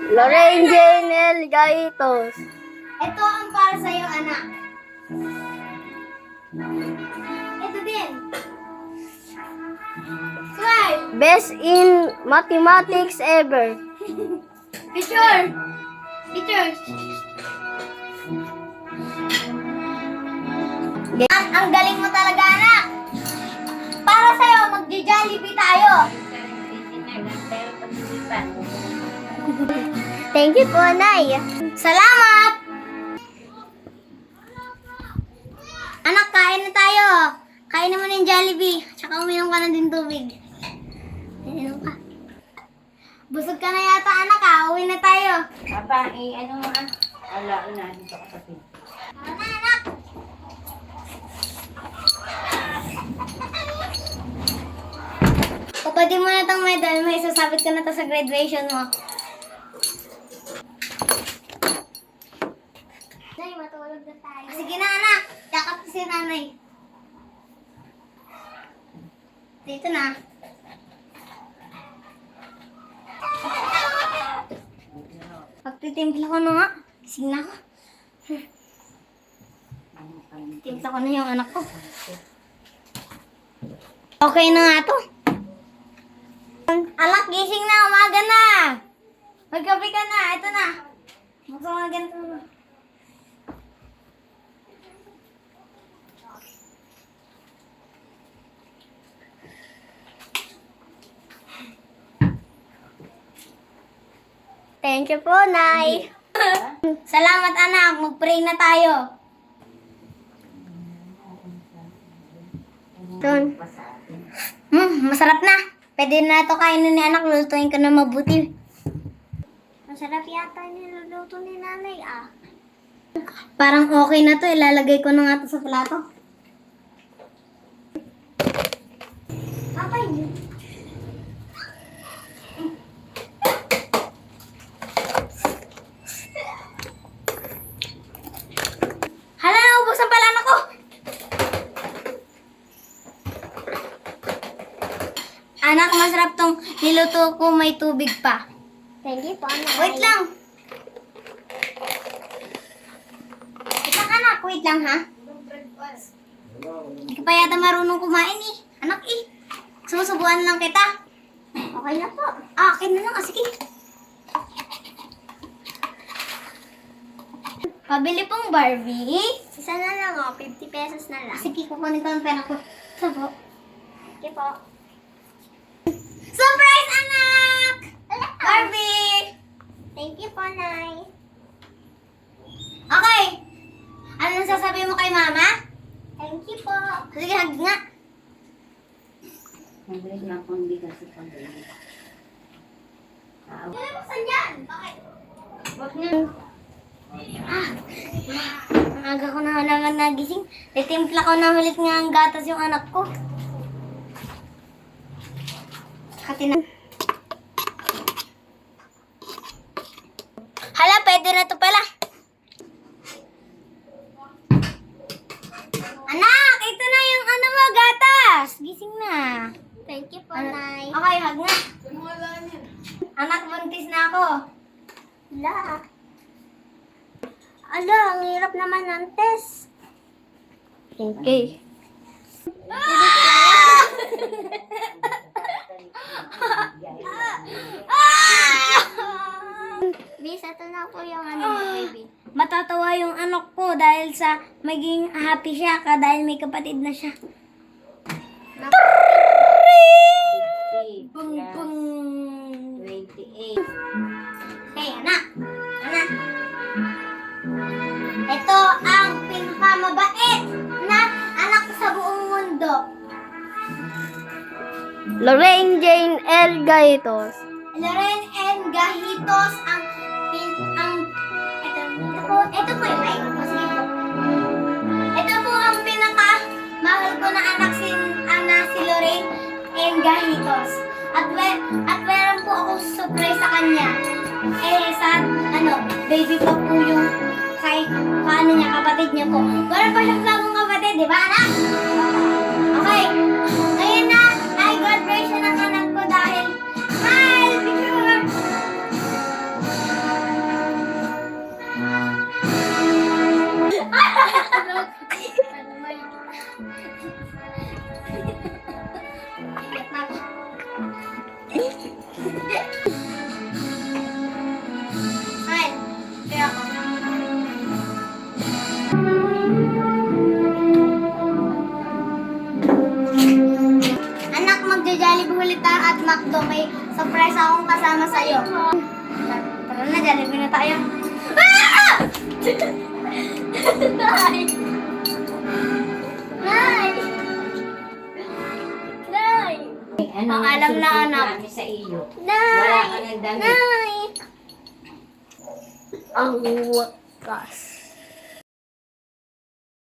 Lorraine Jane L. Gaitos. Ito ang para sa'yo, anak. Ito din. Smile. Best in mathematics ever. Picture. Picture. Ang galing mo talaga, anak. Para sa'yo, magja-Jollibee tayo. Thank you po, Nay. Salamat! Anak, kain na tayo. Kain naman ng Jollibee. Tsaka uminom ka na din tubig. Uminom ka. Busog ka na yata, anak, ha? Uwi na tayo. Papa, ano mo ah? Ala, na, dito ka sa pin. Ano na, anak? Kapatid mo na itong medal, may sasabit ka na to sa graduation mo. Nay, matulog na tayo. Sige na, anak. Yakap si nanay. Dito na. Pagtitimpla ko na nga. Gising na ako. Timpla ko na yung anak ko. Okay na nga to. Anak, gising na. Umaga na. Magkape ka na. Ito na. Magkamagan to na. Thank you po, Nay. Salamat, anak. Mag-pray na tayo. Doon. Masarap na. Pwede na ito kainin ni anak. Lulutuin ka na mabuti. Masarap yata niluluto ni nanay, ah. Parang okay na to. Ilalagay ko na nga to sa plato. Papay niyo. Hala, naubusan pala anak ko. Anak, masarap tong niluto ko, may tubig pa. Thank you po, Nay. Wait lang. Wait lang, anak. Wait lang, ha? Hindi ka pa yata marunong kumain, eh. Anak, eh. Susubuan lang kita. Okay na po. Akin na lang, sige. Pabili pong Barbie. Isa na lang, 50 pesos na lang. Sige, kukunin ko ang pera ko. Sabo. Thank you po. Surprise, anak! Barbie! Thank you po, Nay. Okay. Ano sasabihin mo kay mama? Thank you po. Sige, hag nga. Nagbilis na akong bigas sa pag-ibig. Buksan yan. Bakit? Wag na. Ang aga ko na naman nagising. Titimpla ko na ulit nga ang gatas yung anak ko. Katina. Hala, pwede na to pala. Anak, ito na yung ano mo, gatas. Gising na. Thank you po, Ano? Nay. Okay, hag nga. Anak, buntis na ako. La. Ala, ang hirap naman ng test. Okay. Bis, ito na po yung ano, baby. Matatawa yung anak ko dahil sa maging happy siya ka dahil may kapatid na siya. Bung, bung. 28. Hey, anak. Anak. Ito ang pinakamabait na anak sa buong mundo. Lorraine Jane L. Gaitos. Loren and Gahitos ang ito po yung mic. O, sige po. Ito po ang pinaka mahal ko na anak si Lorraine and Gahitos. At meron po ako surprise sa kanya. Baby pa po yung paano niya, kapatid niya po. Meron pa siyang bagong kapatid, di ba anak? Okay. Ngayon na ay graduation ng anak ko dahil smile picture. Ay, kaya ako. Anak, magja-Jollibee ulit tayo at McDo. May surprise akong kasama sa'yo. Tara na, Jollibee na tayo. Ah! Nay! Nay! Nay! Ano Ang alam na, susunod anak. namin sa iyo. Nay! Wala ka ng damit. Nay! Ang wakas.